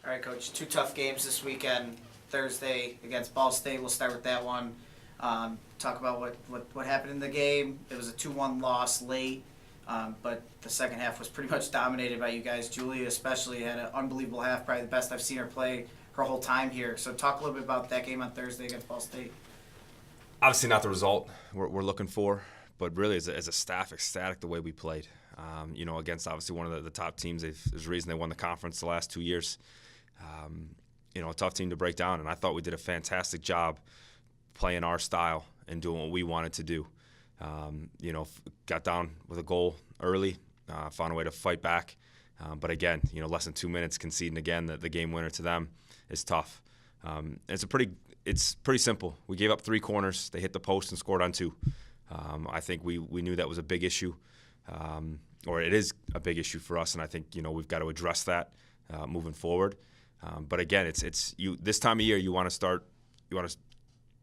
All right, Coach. Two tough games this weekend. Thursday against Ball State. We'll start with that one. Talk about what happened in the game. It was a 2-1 loss late, but the second half was pretty much dominated by you guys. Julia especially had an unbelievable half, probably the best I've seen her play her whole time here. So talk a little bit about that game on Thursday against Ball State. Obviously not the result we're looking for, but really as a staff, ecstatic the way we played. Against obviously one of the top teams. There's a reason they won the conference the last 2 years. A tough team to break down, and I thought we did a fantastic job playing our style and doing what we wanted to do. Got down with a goal early, found a way to fight back. But again, less than 2 minutes conceding again the game winner to them is tough. It's pretty simple. We gave up 3 corners. They hit the post and scored on 2. I think we knew that was a big issue, or it is a big issue for us, and I think we've got to address that moving forward. But again, it's you this time of year you want to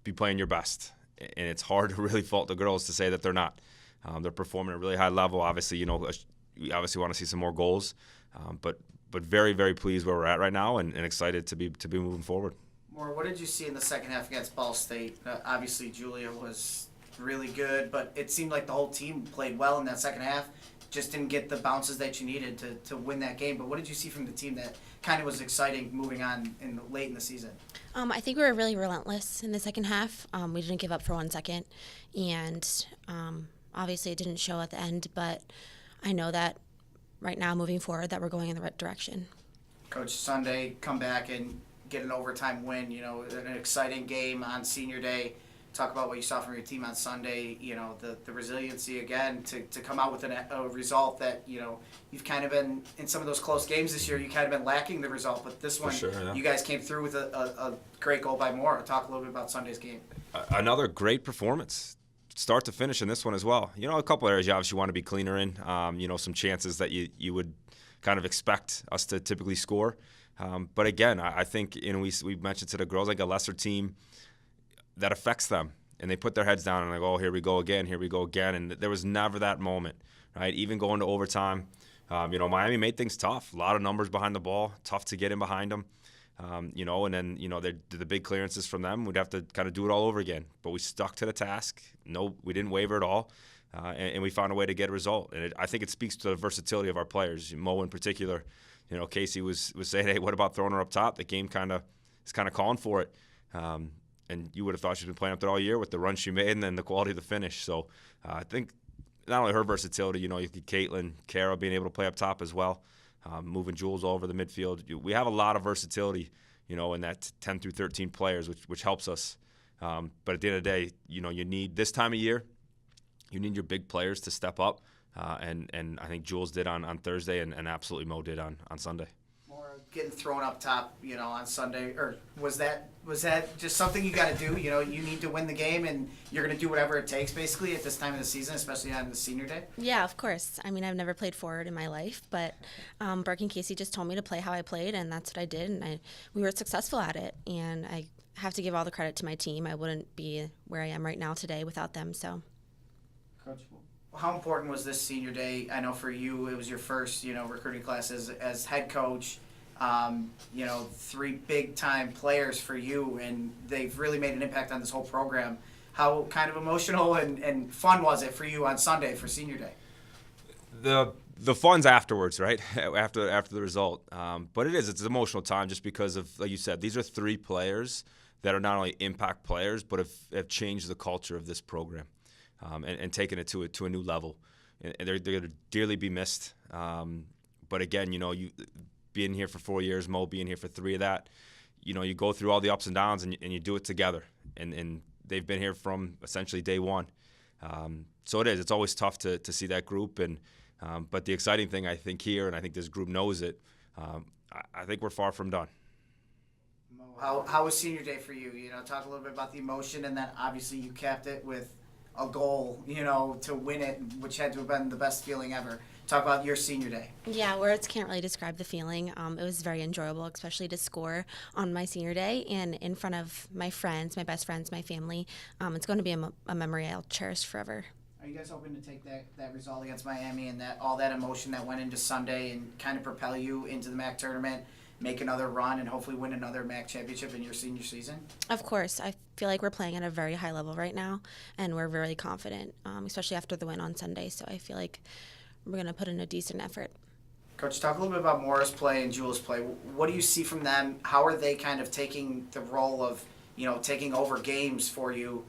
be playing your best, and it's hard to really fault the girls to say that they're not. They're performing at a really high level. Obviously, we obviously want to see some more goals, but very, very pleased where we're at right now, and excited to be moving forward. Maura, what did you see in the second half against Ball State? Obviously, Julia was really good, but it seemed like the whole team played well in that second half. Just didn't get the bounces that you needed to win that game. But what did you see from the team that kind of was exciting moving on late in the season? I think we were really relentless in the second half. We didn't give up for 1 second, and obviously it didn't show at the end, but I know that right now moving forward that we're going in the right direction. Coach, Sunday, come back and get an overtime win, an exciting game on Senior Day. Talk about what you saw from your team on Sunday, the resiliency again to come out with a result that, you've kind of been, in some of those close games this year, you kind of been lacking the result, but this one, sure, yeah. You guys came through with a great goal by Maura. Talk a little bit about Sunday's game. Another great performance, start to finish in this one as well. A couple areas you obviously want to be cleaner in, some chances that you would kind of expect us to typically score. But again, I think, we mentioned to the girls, like a lesser team, that affects them, and they put their heads down and like, oh, here we go again, and there was never that moment, right? Even going to overtime, Miami made things tough. A lot of numbers behind the ball, tough to get in behind them, and then the big clearances from them. We'd have to kind of do it all over again, but we stuck to the task. No, we didn't waver at all, and we found a way to get a result. And I think it speaks to the versatility of our players. Mo in particular, Casey was saying, hey, what about throwing her up top? The game is kind of calling for it. And you would have thought she's been playing up there all year with the run she made and then the quality of the finish. So I think not only her versatility, you get Caitlin, Kara being able to play up top as well, moving Jules all over the midfield. We have a lot of versatility, in that 10 through 13 players, which helps us. But at the end of the day, you need this time of year, you need your big players to step up. And I think Jules did on Thursday and absolutely Mo did on Sunday. Getting thrown up top, on Sunday, or was that just something you got to do? You need to win the game, and you're going to do whatever it takes, basically, at this time of the season, especially on the Senior Day. Yeah, of course. I mean, I've never played forward in my life, but Burke and Casey just told me to play how I played, and that's what I did, and we were successful at it. And I have to give all the credit to my team. I wouldn't be where I am right now today without them. So, Coach, how important was this Senior Day? I know for you, it was your first, recruiting class as head coach. 3 big-time players for you, and they've really made an impact on this whole program. How kind of emotional and fun was it for you on Sunday for Senior Day? The fun's afterwards, right? after the result. But it's an emotional time just because of, like you said, these are 3 players that are not only impact players, but have changed the culture of this program and taken it to a new level. And they're going to dearly be missed. But again, you being here for 4 years, Mo being here for 3 of that, you go through all the ups and downs and you do it together. And they've been here from essentially day one. So it's always tough to see that group. But the exciting thing I think here, and I think this group knows it, I think we're far from done. How was Senior Day for you? Talk a little bit about the emotion, and then obviously you capped it with a goal, to win it, which had to have been the best feeling ever. Talk about your Senior Day. Yeah, words can't really describe the feeling. It was very enjoyable, especially to score on my Senior Day and in front of my friends, my best friends, my family. It's going to be a memory I'll cherish forever. Are you guys hoping to take that result against Miami and all that emotion that went into Sunday and kind of propel you into the MAC tournament, make another run and hopefully win another MAC championship in your senior season? Of course. I feel like we're playing at a very high level right now, and we're really confident, especially after the win on Sunday. So I feel like we're going to put in a decent effort. Coach, talk a little bit about Morris' play and Jules' play. What do you see from them? How are they kind of taking the role of, taking over games for you?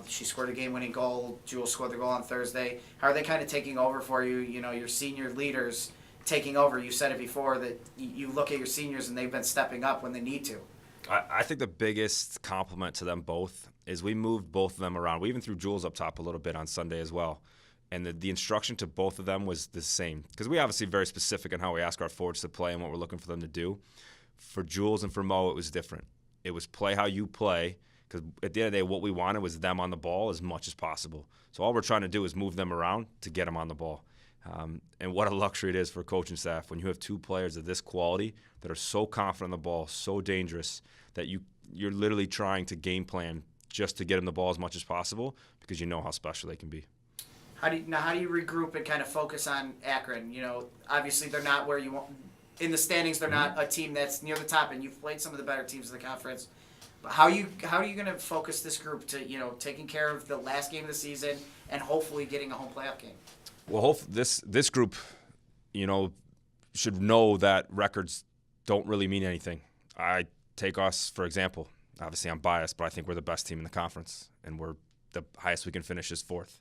She scored a game-winning goal. Jules scored the goal on Thursday. How are they kind of taking over for you? Your senior leaders taking over. You said it before that you look at your seniors and they've been stepping up when they need to. I think the biggest compliment to them both is we moved both of them around. We even threw Jules up top a little bit on Sunday as well. And the instruction to both of them was the same. Because we obviously very specific on how we ask our forwards to play and what we're looking for them to do. For Jules and for Mo, it was different. It was play how you play. Because at the end of the day, what we wanted was them on the ball as much as possible. So all we're trying to do is move them around to get them on the ball. And what a luxury it is for a coaching staff when you have two players of this quality that are so confident on the ball, so dangerous, that you're literally trying to game plan just to get them the ball as much as possible because you know how special they can be. How do you regroup and kind of focus on Akron? Obviously they're not where you want in the standings. They're not a team that's near the top, and you've played some of the better teams in the conference. But how are you going to focus this group to taking care of the last game of the season and hopefully getting a home playoff game? Well, this group, should know that records don't really mean anything. I take us for example. Obviously, I'm biased, but I think we're the best team in the conference, and we're the highest we can finish is 4th.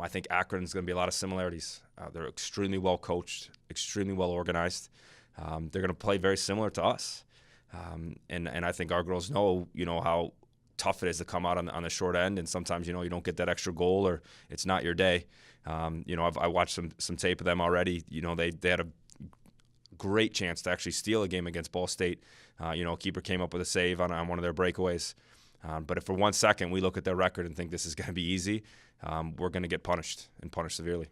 I think Akron's going to be a lot of similarities. They're extremely well coached, extremely well organized. They're going to play very similar to us, and I think our girls know how tough it is to come out on the short end, and sometimes you don't get that extra goal or it's not your day. I watched some tape of them already. They had a great chance to actually steal a game against Ball State. Keeper came up with a save on one of their breakaways. But if for 1 second we look at their record and think this is going to be easy, we're going to get punished and punished severely.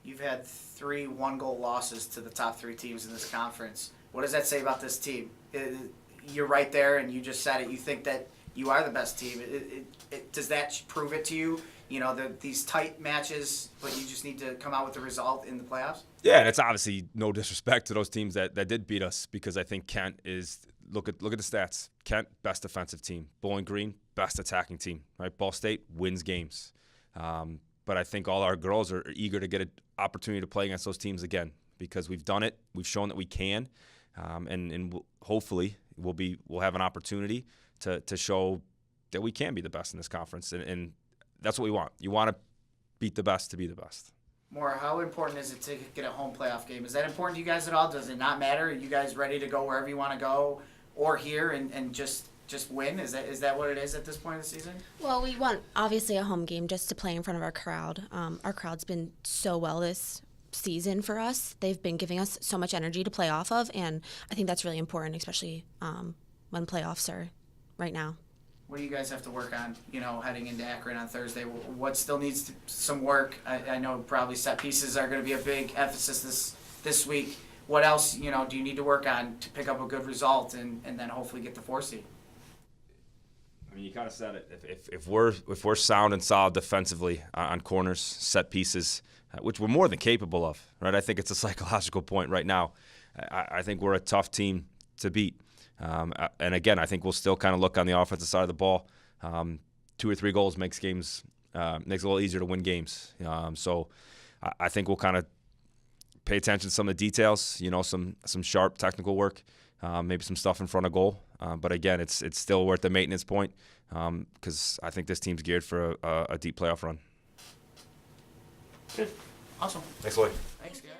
You've had 3 one-goal losses to the top 3 teams in this conference. What does that say about this team? You're right there, and you just said it. You think that you are the best team. Does that prove it to you? These tight matches, but you just need to come out with the result in the playoffs? Yeah, and it's obviously no disrespect to those teams that did beat us, because I think Kent is look at the stats. Kent, best defensive team. Bowling Green, best attacking team. Right? Ball State wins games. But I think all our girls are eager to get an opportunity to play against those teams again, because we've done it. We've shown that we can, and hopefully we'll have an opportunity to show that we can be the best in this conference, and that's what we want. You want to beat the best to be the best. Maura, how important is it to get a home playoff game? Is that important to you guys at all? Does it not matter? Are you guys ready to go wherever you want to go, or here and just win? Is that what it is at this point of the season? Well, we want obviously a home game just to play in front of our crowd. Our crowd's been so well this season for us. They've been giving us so much energy to play off of, and I think that's really important, especially when playoffs are right now. What do you guys have to work on, heading into Akron on Thursday? What still needs some work? I know probably set pieces are going to be a big emphasis this week. What else, do you need to work on to pick up a good result and then hopefully get the 4 seed? I mean, you kind of said it. If we're sound and solid defensively on corners, set pieces, which we're more than capable of, right? I think it's a psychological point right now. I think we're a tough team to beat. And again, I think we'll still kind of look on the offensive side of the ball. 2 or 3 goals makes it a little easier to win games. So I think we'll kind of pay attention to some of the details. Some sharp technical work, maybe some stuff in front of goal. But again, it's still worth the maintenance point, because I think this team's geared for a deep playoff run. Good. Awesome. Thanks, Lloyd. Thanks, guys.